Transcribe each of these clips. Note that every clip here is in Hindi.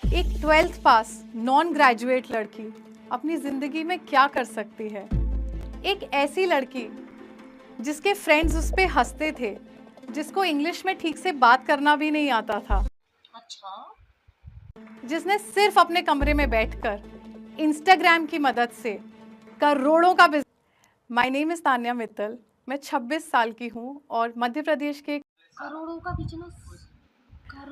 एक 12th पास नॉन ग्रेजुएट लड़की अपनी जिंदगी में क्या कर सकती है। एक ऐसी लड़की जिसके फ्रेंड्स उस पे हंसते थे, जिसको इंग्लिश में ठीक से बात करना भी नहीं आता था, अच्छा। जिसने सिर्फ अपने कमरे में बैठकर इंस्टाग्राम की मदद से करोड़ों का business. My name is Tanya Mittal. मैं 26 साल की हूँ और मध्य प्रदेश के करोड़ों का बिजनेस।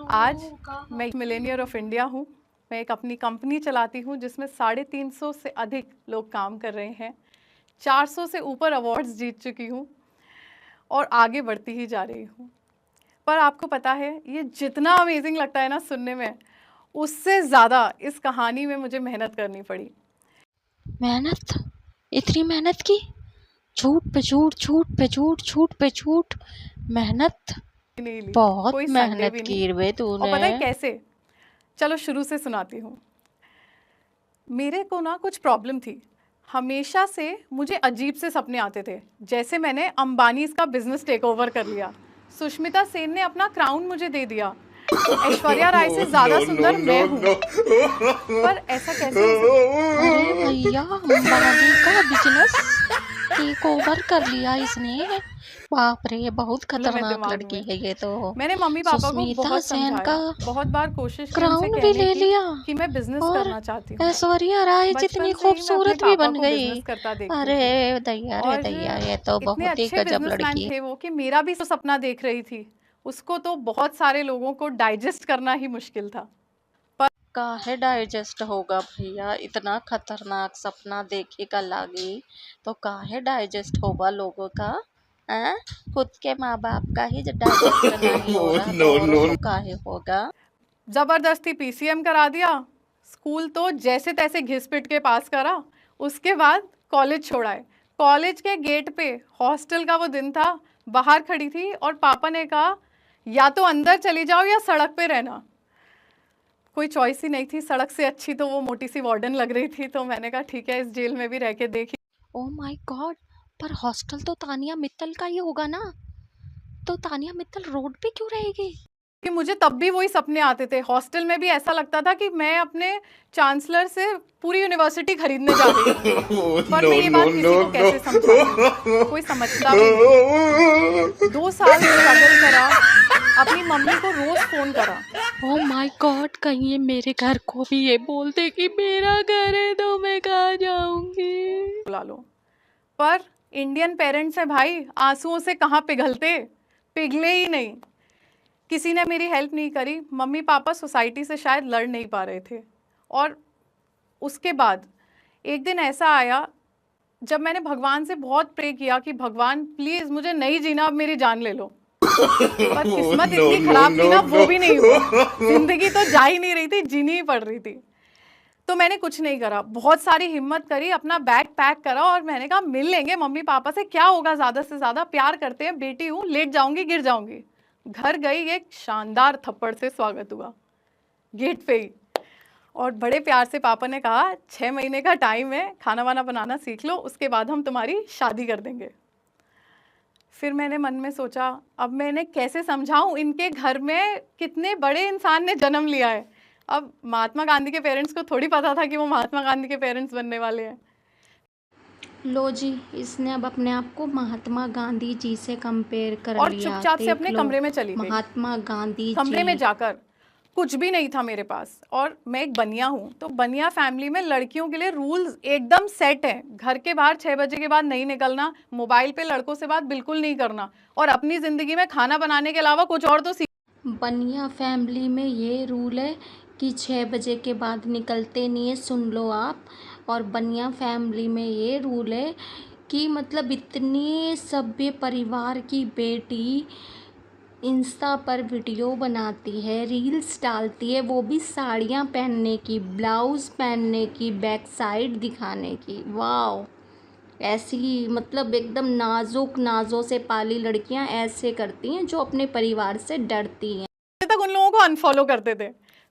आज करोड़ों का। मैं एक मिलेनियर ऑफ इंडिया हूँ। मैं एक अपनी कंपनी चलाती हूँ जिसमें 350 से अधिक लोग काम कर रहे हैं। 400 से ऊपर अवार्ड्स जीत चुकी हूँ और आगे बढ़ती ही जा रही हूँ। पर आपको पता है, ये जितना अमेजिंग लगता है ना सुनने में, उससे ज़्यादा इस कहानी में मुझे मेहनत करनी पड़ी। मेहनत, इतनी मेहनत की, झूठ पे झूठ, झूठ पे झूठ, झूठ पे झूठ, मेहनत नहीं ली, बहुत कोई संडे मेहनत भी नहीं। की रे और तूने। पता है कैसे? चलो शुरू से सुनाती हूँ। मेरे को ना कुछ प्रॉब्लम थी। हमेशा से मुझे अजीब से सपने आते थे, जैसे मैंने अंबानीज का बिजनेस टेक ओवर कर लिया, सुष्मिता सेन ने अपना क्राउन मुझे दे दिया, ऐश्वर्या राय से ज्यादा सुंदर मैं हूँ। पर ऐसा कैसे हो सकता? अरे भैया, अंबानी का बिजनेस टेक ओवर कर लिया इसने। बाप रे, बहुत है खतरनाक दिमाग लड़की में। है ये तो। मैंने मम्मी पापा को सुष्मिता बहुत सेन समझाया, का बहुत बार कोशिश की उनसे क्राउन भी कहने ले की लिया कि मैं बिजनेस और करना चाहती हूँ। ऐश्वर्या राय जितनी बचपन से ही मैं अपने खूबसूरत भी पापा बन को गई। बिजनेस करता देखती अरे थी दैया रे और दैया, ये तो इतने बहुत ही अच्छे गजब बिजनेसमैन लड़की। थे वो कि मेरा भी तो सपना देख रही थी। उसको तो बहुत सारे लोगों को डाइजेस्ट करना ही मुश्किल था। पर काहे डाइजेस्ट होगा भैया, इतना खतरनाक सपना देखेगा लागी तो काहे डाइजेस्ट होगा लोगों का। हैं? खुद के माँ बाप का ही डाइजेस्ट नहीं हो रहा तो औरों को काहे होगा। जबरदस्ती पीसीएम करा दिया। स्कूल तो जैसे तैसे घिस पिट के पास करा। उसके बाद कॉलेज छोड़ाए। कॉलेज के गेट पे हॉस्टल का वो दिन था, बाहर खड़ी थी और पापा ने कहा या तो अंदर चली जाओ या सड़क पे रहना। कोई चॉइस ही नहीं थी। सड़क से अच्छी तो वो मोटी सी वार्डन लग रही थी, तो मैंने कहा ठीक है, इस जेल में भी रह के देखी। ओह माय गॉड, पर हॉस्टल तो तानिया मित्तल का ही होगा ना, तो तानिया मित्तल रोड पे क्यों रहेगी। कि मुझे तब भी वही सपने आते थे। हॉस्टल में भी ऐसा लगता था कि मैं अपने चांसलर से पूरी यूनिवर्सिटी खरीदने जा रही हूँ। पर मैं ये बात किसी को कैसे समझाती, कोई समझता भी नहीं। 2 साल स्ट्रगल करा, अपनी मम्मी को रोज फोन करा। ओह माय गॉड, कहीं ये मेरे घर को भी ये बोल दे कि मेरा घर है तो मैं कहाँ जाऊंगी। बुला लो। पर इंडियन पेरेंट्स है भाई, आंसुओं से कहाँ पिघलते, पिघले ही नहीं। किसी ने मेरी हेल्प नहीं करी। मम्मी पापा सोसाइटी से शायद लड़ नहीं पा रहे थे। और उसके बाद एक दिन ऐसा आया जब मैंने भगवान से बहुत प्रे किया कि भगवान प्लीज मुझे नहीं जीना, अब मेरी जान ले लो। पर किस्मत इतनी खराब थी ना, वो भी नहीं हुआ। जिंदगी तो जा ही नहीं रही थी, जीनी ही पड़ रही थी। तो मैंने कुछ नहीं करा, बहुत सारी हिम्मत करी, अपना बैग पैक करा और मैंने कहा मिल लेंगे मम्मी पापा से, क्या होगा, ज्यादा से ज्यादा प्यार करते हैं, बेटी हूँ, लेट जाऊंगी गिर जाऊंगी। घर गई, एक शानदार थप्पड़ से स्वागत हुआ गेट पे ही। और बड़े प्यार से पापा ने कहा 6 महीने का टाइम है, खाना वाना बनाना सीख लो, उसके बाद हम तुम्हारी शादी कर देंगे। फिर मैंने मन में सोचा अब मैं इन्हें कैसे समझाऊं, इनके घर में कितने बड़े इंसान ने जन्म लिया है। अब महात्मा गांधी के पेरेंट्स को थोड़ी पता था कि वो महात्मा गांधी के पेरेंट्स बनने वाले हैं। लो जी, इसने अब अपने आप को महात्मा गांधी जी से कंपेयर कर और लिया। चुपचाप से देख अपने लो, कमरे में चली गई। महात्मा गांधी कमरे में जी। जाकर कुछ भी नहीं था मेरे पास। और मैं एक बनिया हूँ, तो बनिया फैमिली में लड़कियों के लिए रूल्स एकदम सेट है। घर के बाहर 6 बजे के बाद नहीं निकलना, मोबाइल पे लड़कों से बात बिल्कुल नहीं करना, और अपनी जिंदगी में खाना बनाने के अलावा कुछ और तो बनिया फैमिली में ये रूल है कि 6 बजे के बाद निकलते नहीं है, सुन लो आप। और बनिया फैमिली में ये रूल है कि मतलब इतने सभ्य परिवार की बेटी इंस्टा पर वीडियो बनाती है, रील्स डालती है, वो भी साड़ियाँ पहनने की, ब्लाउज़ पहनने की, बैक साइड दिखाने की। वाह, ऐसी मतलब एकदम नाजुक नाजों से पाली लड़कियां ऐसे करती हैं जो अपने परिवार से डरती हैं। तक उन लोगों को अनफॉलो करते थे।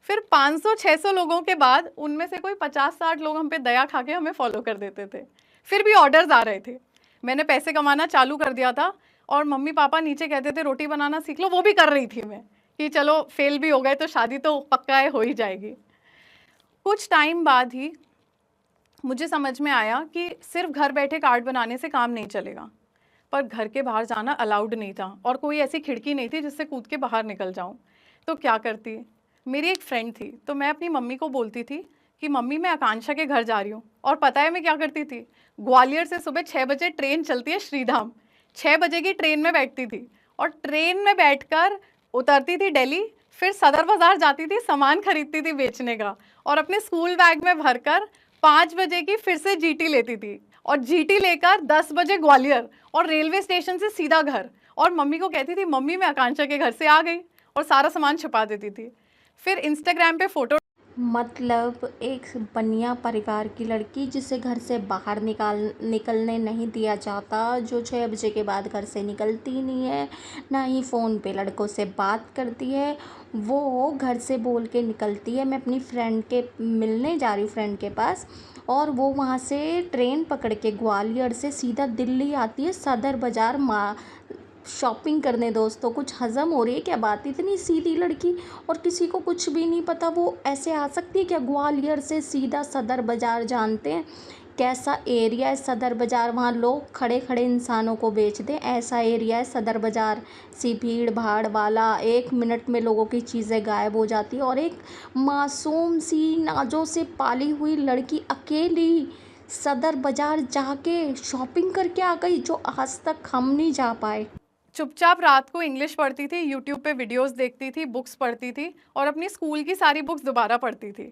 फिर 500-600 लोगों के बाद उनमें से कोई 50-60 लोग हम पे दया खा के हमें फॉलो कर देते थे। फिर भी ऑर्डर्स आ रहे थे। मैंने पैसे कमाना चालू कर दिया था और मम्मी पापा नीचे कहते थे रोटी बनाना सीख लो, वो भी कर रही थी मैं कि चलो फेल भी हो गए तो शादी तो पक्का है, हो ही जाएगी। कुछ टाइम बाद ही मुझे समझ में आया कि सिर्फ घर बैठे कार्ड बनाने से काम नहीं चलेगा, पर घर के बाहर जाना अलाउड नहीं था और कोई ऐसी खिड़की नहीं थी जिससे कूद के बाहर निकल जाऊं। तो क्या करती, मेरी एक फ्रेंड थी, तो मैं अपनी मम्मी को बोलती थी कि मम्मी मैं आकांक्षा के घर जा रही हूँ। और पता है मैं क्या करती थी, ग्वालियर से सुबह 6 बजे ट्रेन चलती है श्रीधाम, 6 बजे की ट्रेन में बैठती थी और ट्रेन में बैठकर उतरती थी दिल्ली, फिर सदर बाज़ार जाती थी, सामान खरीदती थी बेचने का, और अपने स्कूल बैग में भरकर 5 बजे की फिर से जीटी लेती थी और जीटी लेकर 10 बजे ग्वालियर और रेलवे स्टेशन से सीधा घर। और मम्मी को कहती थी मम्मी मैं आकांक्षा के घर से आ गई, और सारा सामान छुपा देती थी। फिर इंस्टाग्राम पे फ़ोटो, मतलब एक बनिया परिवार की लड़की जिसे घर से बाहर निकलने नहीं दिया जाता, जो 6 बजे के बाद घर से निकलती नहीं है, ना ही फ़ोन पे लड़कों से बात करती है, वो घर से बोल के निकलती है मैं अपनी फ्रेंड के मिलने जा रही हूँ फ्रेंड के पास, और वो वहाँ से ट्रेन पकड़ के ग्वालियर से सीधा दिल्ली आती है सदर बाज़ार शॉपिंग करने। दोस्तों कुछ हज़म हो रही है क्या बात? इतनी सीधी लड़की और किसी को कुछ भी नहीं पता, वो ऐसे आ सकती है क्या ग्वालियर से सीधा सदर बाज़ार? जानते हैं कैसा एरिया है सदर बाज़ार, वहाँ लोग खड़े खड़े इंसानों को बेचते हैं, ऐसा एरिया है सदर बाज़ार। सी भीड़ भाड़ वाला, 1 मिनट में लोगों की चीज़ें गायब हो जाती है, और एक मासूम सी नाजों से पाली हुई लड़की अकेली सदर बाज़ार जाके शॉपिंग करके आ गई, जो आज तक हम नहीं जा पाए। चुपचाप रात को इंग्लिश पढ़ती थी, यूट्यूब पे वीडियोस देखती थी, बुक्स पढ़ती थी और अपनी स्कूल की सारी बुक्स दोबारा पढ़ती थी।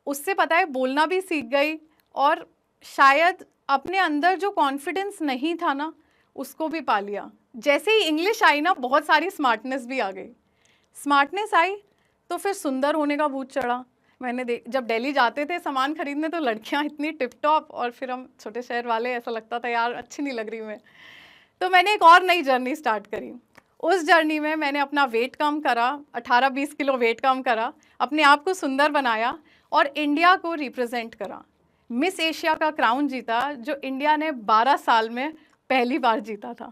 उससे पता है बोलना भी सीख गई, और शायद अपने अंदर जो कॉन्फिडेंस नहीं था ना, उसको भी पा लिया। जैसे ही इंग्लिश आई ना, बहुत सारी स्मार्टनेस भी आ गई। स्मार्टनेस आई तो फिर सुंदर होने का भूत चढ़ा। मैंने जब दिल्ली जाते थे सामान खरीदने, तो लड़कियां इतनी टिप टॉप, और फिर हम छोटे शहर वाले, ऐसा लगता था यार अच्छी नहीं लग रही मैं। तो मैंने एक और नई जर्नी स्टार्ट करी। उस जर्नी में मैंने अपना वेट कम करा, 18-20 किलो वेट कम करा, अपने आप को सुंदर बनाया और इंडिया को रिप्रेजेंट करा। मिस एशिया का क्राउन जीता, जो इंडिया ने 12 साल में पहली बार जीता था।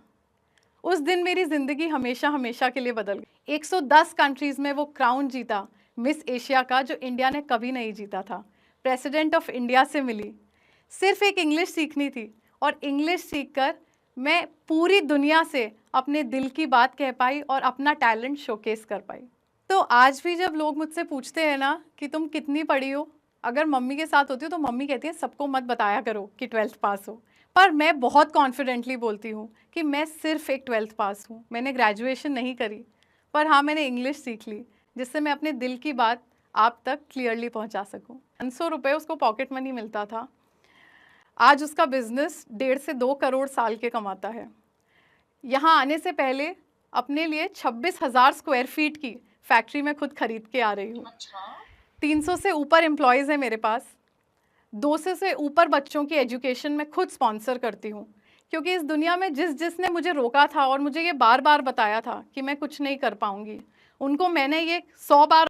उस दिन मेरी ज़िंदगी हमेशा हमेशा के लिए बदल गई। 110 कंट्रीज़ में वो क्राउन जीता मिस एशिया का, जो इंडिया ने कभी नहीं जीता था। प्रेसिडेंट ऑफ इंडिया से मिली, सिर्फ एक इंग्लिश सीखनी थी, और इंग्लिश सीखकर मैं पूरी दुनिया से अपने दिल की बात कह पाई और अपना टैलेंट शोकेस कर पाई। तो आज भी जब लोग मुझसे पूछते हैं ना कि तुम कितनी पढ़ी हो, अगर मम्मी के साथ होती हो तो मम्मी कहती है सबको मत बताया करो कि 12th पास हो, पर मैं बहुत कॉन्फिडेंटली बोलती हूँ कि मैं सिर्फ एक 12th पास हूँ। मैंने ग्रेजुएशन नहीं करी, पर हाँ मैंने इंग्लिश सीख ली, जिससे मैं अपने दिल की बात आप तक क्लियरली पहुँचा सकूँ। 500 रुपये उसको पॉकेट मनी मिलता था, आज उसका बिजनेस 1.5 से 2 करोड़ साल के कमाता है। यहाँ आने से पहले अपने लिए 26,000 स्क्वायर फीट की फैक्ट्री में खुद खरीद के आ रही हूँ। 300 से ऊपर एम्प्लॉयज़ हैं मेरे पास। 200 से ऊपर बच्चों की एजुकेशन में खुद स्पॉन्सर करती हूँ, क्योंकि इस दुनिया में जिसने मुझे रोका था और मुझे ये बार बार बताया था कि मैं कुछ नहीं कर पाऊँगी, उनको मैंने ये 100 बार